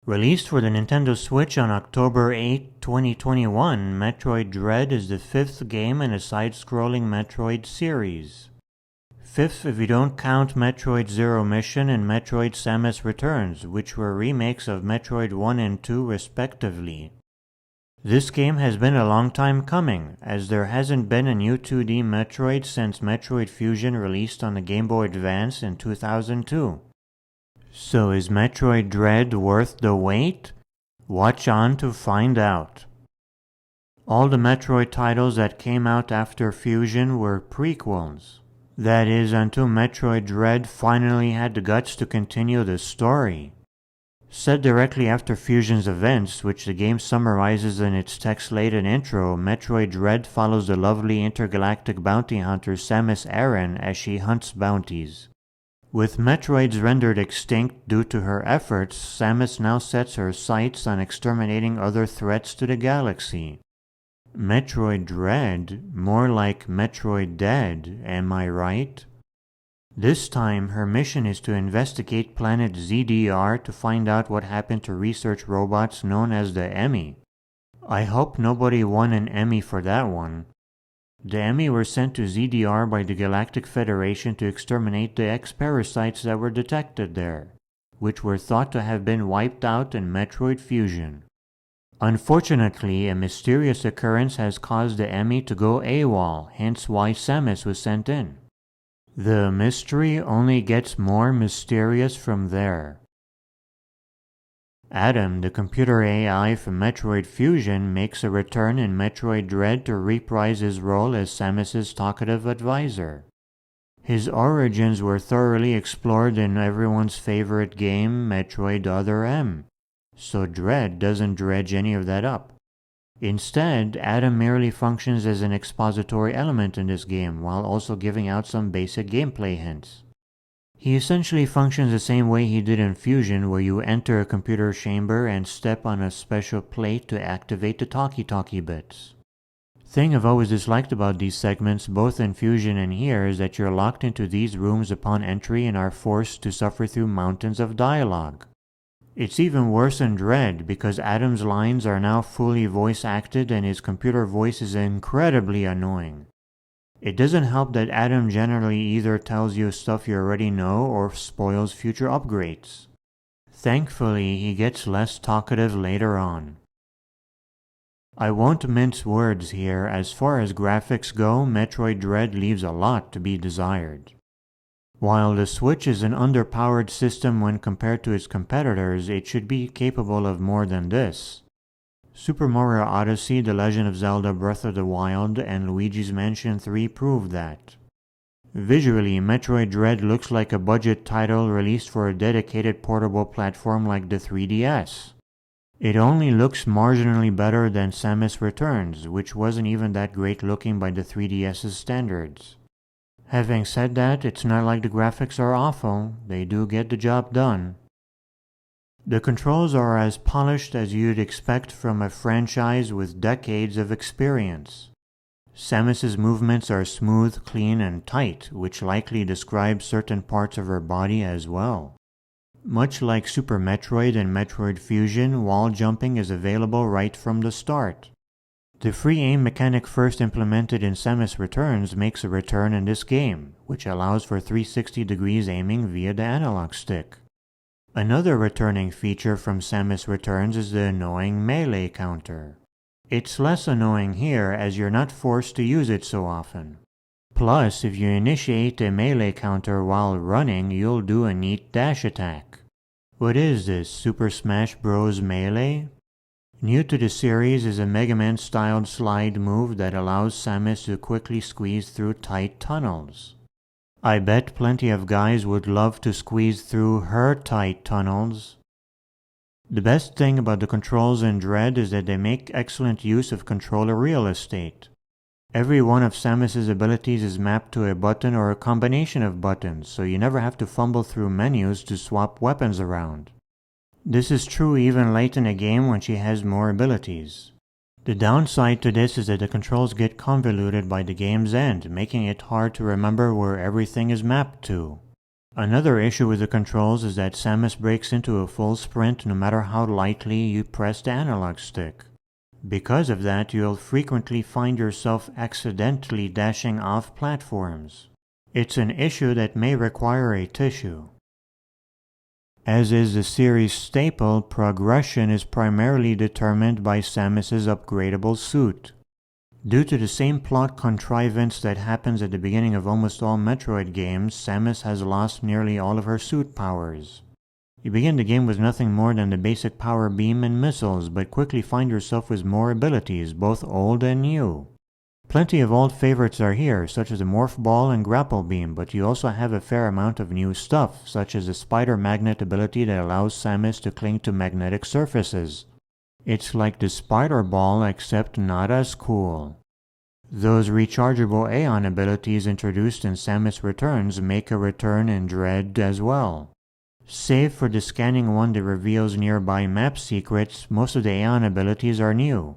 Released for the Nintendo Switch on October 8, 2021, Metroid Dread is the fifth game in a side-scrolling Metroid series. Fifth if you don't count Metroid Zero Mission and Metroid Samus Returns, which were remakes of Metroid 1 and 2 respectively. This game has been a long time coming, as there hasn't been a new 2D Metroid since Metroid Fusion released on the Game Boy Advance in 2002. So is Metroid Dread worth the wait? Watch on to find out. All the Metroid titles that came out after Fusion were prequels. That is, until Metroid Dread finally had the guts to continue the story. Set directly after Fusion's events, which the game summarizes in its text-laden intro, Metroid Dread follows the lovely intergalactic bounty hunter Samus Aran as she hunts bounties. With Metroids rendered extinct due to her efforts, Samus now sets her sights on exterminating other threats to the galaxy. Metroid Dread, more like Metroid Dead, am I right? This time, her mission is to investigate planet ZDR to find out what happened to research robots known as the Emmy. I hope nobody won an Emmy for that one. The Emmy were sent to ZDR by the Galactic Federation to exterminate the X-parasites that were detected there, which were thought to have been wiped out in Metroid Fusion. Unfortunately, a mysterious occurrence has caused the Emmy to go AWOL, hence why Samus was sent in. The mystery only gets more mysterious from there. Adam, the computer AI from Metroid Fusion, makes a return in Metroid Dread to reprise his role as Samus's talkative advisor. His origins were thoroughly explored in everyone's favorite game, Metroid Other M, so Dread doesn't dredge any of that up. Instead, Adam merely functions as an expository element in this game, while also giving out some basic gameplay hints. He essentially functions the same way he did in Fusion, where you enter a computer chamber and step on a special plate to activate the talkie-talkie bits. Thing I've always disliked about these segments, both in Fusion and here, is that you're locked into these rooms upon entry and are forced to suffer through mountains of dialogue. It's even worse in Dread, because Adam's lines are now fully voice-acted and his computer voice is incredibly annoying. It doesn't help that Adam generally either tells you stuff you already know or spoils future upgrades. Thankfully, he gets less talkative later on. I won't mince words here. As far as graphics go, Metroid Dread leaves a lot to be desired. While the Switch is an underpowered system when compared to its competitors, it should be capable of more than this. Super Mario Odyssey, The Legend of Zelda Breath of the Wild, and Luigi's Mansion 3 prove that. Visually, Metroid Dread looks like a budget title released for a dedicated portable platform like the 3DS. It only looks marginally better than Samus Returns, which wasn't even that great looking by the 3DS's standards. Having said that, it's not like the graphics are awful, they do get the job done. The controls are as polished as you'd expect from a franchise with decades of experience. Samus's movements are smooth, clean, and tight, which likely describes certain parts of her body as well. Much like Super Metroid and Metroid Fusion, wall jumping is available right from the start. The free aim mechanic first implemented in Samus Returns makes a return in this game, which allows for 360 degrees aiming via the analog stick. Another returning feature from Samus Returns is the annoying melee counter. It's less annoying here as you're not forced to use it so often. Plus, if you initiate a melee counter while running, you'll do a neat dash attack. What is this, Super Smash Bros. Melee? New to the series is a Mega Man-styled slide move that allows Samus to quickly squeeze through tight tunnels. I bet plenty of guys would love to squeeze through her tight tunnels. The best thing about the controls in Dread is that they make excellent use of controller real estate. Every one of Samus's abilities is mapped to a button or a combination of buttons, so you never have to fumble through menus to swap weapons around. This is true even late in the game when she has more abilities. The downside to this is that the controls get convoluted by the game's end, making it hard to remember where everything is mapped to. Another issue with the controls is that Samus breaks into a full sprint no matter how lightly you press the analog stick. Because of that, you'll frequently find yourself accidentally dashing off platforms. It's an issue that may require a tissue. As is the series' staple, progression is primarily determined by Samus's upgradable suit. Due to the same plot contrivance that happens at the beginning of almost all Metroid games, Samus has lost nearly all of her suit powers. You begin the game with nothing more than the basic power beam and missiles, but quickly find yourself with more abilities, both old and new. Plenty of old favorites are here, such as the Morph Ball and Grapple Beam, but you also have a fair amount of new stuff, such as the Spider Magnet ability that allows Samus to cling to magnetic surfaces. It's like the Spider Ball, except not as cool. Those rechargeable Aeon abilities introduced in Samus Returns make a return in Dread as well. Save for the scanning one that reveals nearby map secrets, most of the Aeon abilities are new.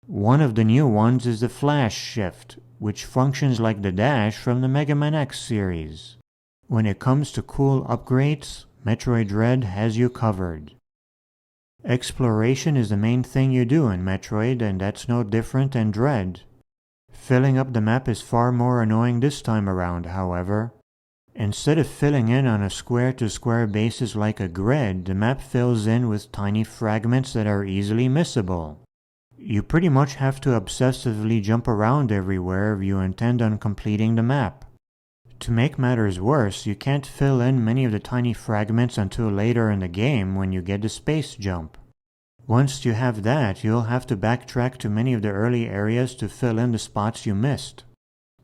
One of the new ones is the Flash Shift, which functions like the dash from the Mega Man X series. When it comes to cool upgrades, Metroid Dread has you covered. Exploration is the main thing you do in Metroid, and that's no different in Dread. Filling up the map is far more annoying this time around, however. Instead of filling in on a square-to-square basis like a grid, the map fills in with tiny fragments that are easily missable. You pretty much have to obsessively jump around everywhere if you intend on completing the map. To make matters worse, you can't fill in many of the tiny fragments until later in the game when you get the space jump. Once you have that, you'll have to backtrack to many of the early areas to fill in the spots you missed.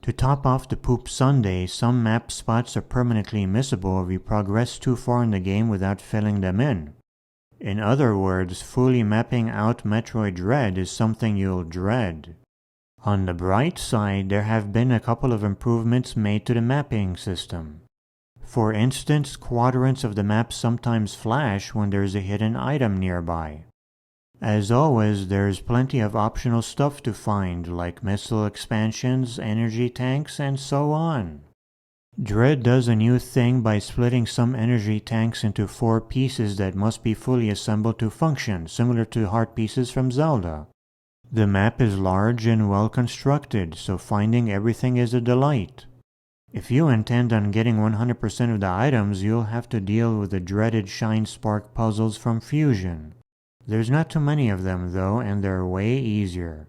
To top off the poop sundae, some map spots are permanently missable if you progress too far in the game without filling them in. In other words, fully mapping out Metroid Dread is something you'll dread. On the bright side, there have been a couple of improvements made to the mapping system. For instance, quadrants of the map sometimes flash when there's a hidden item nearby. As always, there's plenty of optional stuff to find, like missile expansions, energy tanks, and so on. Dread does a new thing by splitting some energy tanks into 4 pieces that must be fully assembled to function, similar to heart pieces from Zelda. The map is large and well constructed, so finding everything is a delight. If you intend on getting 100% of the items, you'll have to deal with the dreaded Shine Spark puzzles from Fusion. There's not too many of them though, and they're way easier.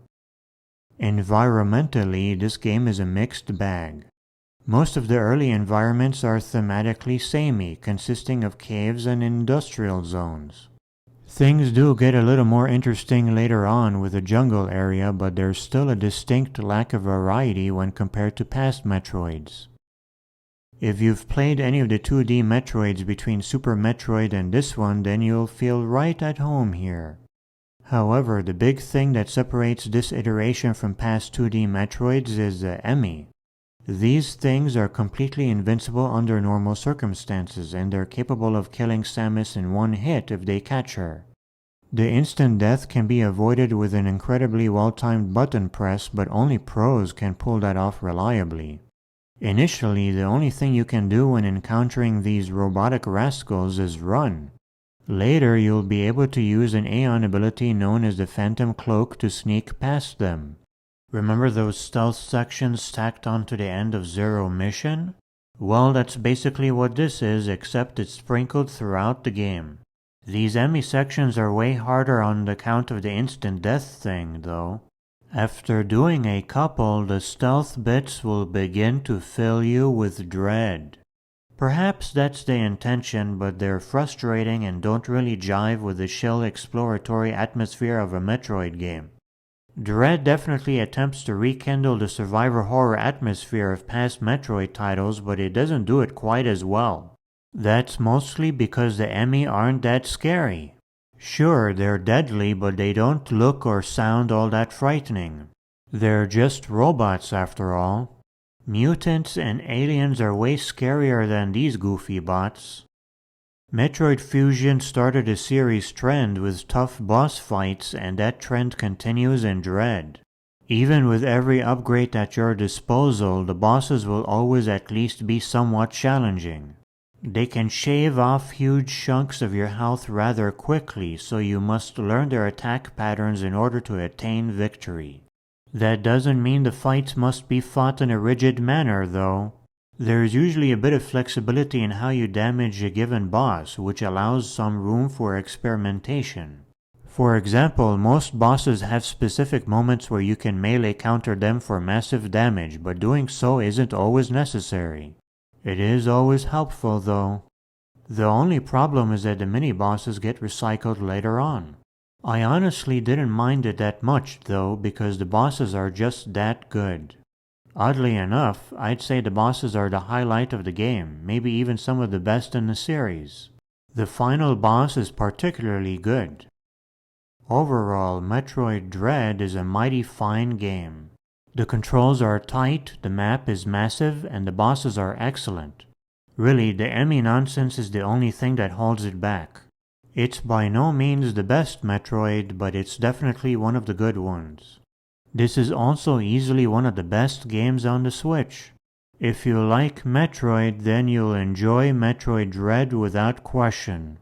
Environmentally, this game is a mixed bag. Most of the early environments are thematically samey, consisting of caves and industrial zones. Things do get a little more interesting later on with the jungle area, but there's still a distinct lack of variety when compared to past Metroids. If you've played any of the 2D Metroids between Super Metroid and this one, then you'll feel right at home here. However, the big thing that separates this iteration from past 2D Metroids is the Emmy. These things are completely invincible under normal circumstances, and they're capable of killing Samus in one hit if they catch her. The instant death can be avoided with an incredibly well-timed button press, but only pros can pull that off reliably. Initially, the only thing you can do when encountering these robotic rascals is run. Later, you'll be able to use an Aeon ability known as the Phantom Cloak to sneak past them. Remember those stealth sections stacked onto the end of Zero Mission? Well, that's basically what this is, except it's sprinkled throughout the game. These Emmy sections are way harder on account of the instant death thing, though. After doing a couple, the stealth bits will begin to fill you with dread. Perhaps that's the intention, but they're frustrating and don't really jive with the chill exploratory atmosphere of a Metroid game. Dread definitely attempts to rekindle the survivor horror atmosphere of past Metroid titles, but it doesn't do it quite as well. That's mostly because the Emmy aren't that scary. Sure, they're deadly, but they don't look or sound all that frightening. They're just robots after all. Mutants and aliens are way scarier than these goofy bots. Metroid Fusion started a series trend with tough boss fights, and that trend continues in Dread. Even with every upgrade at your disposal, the bosses will always at least be somewhat challenging. They can shave off huge chunks of your health rather quickly, so you must learn their attack patterns in order to attain victory. That doesn't mean the fights must be fought in a rigid manner, though. There is usually a bit of flexibility in how you damage a given boss, which allows some room for experimentation. For example, most bosses have specific moments where you can melee counter them for massive damage, but doing so isn't always necessary. It is always helpful, though. The only problem is that the mini-bosses get recycled later on. I honestly didn't mind it that much, though, because the bosses are just that good. Oddly enough, I'd say the bosses are the highlight of the game, maybe even some of the best in the series. The final boss is particularly good. Overall, Metroid Dread is a mighty fine game. The controls are tight, the map is massive, and the bosses are excellent. Really, the Emmy nonsense is the only thing that holds it back. It's by no means the best Metroid, but it's definitely one of the good ones. This is also easily one of the best games on the Switch. If you like Metroid, then you'll enjoy Metroid Dread without question.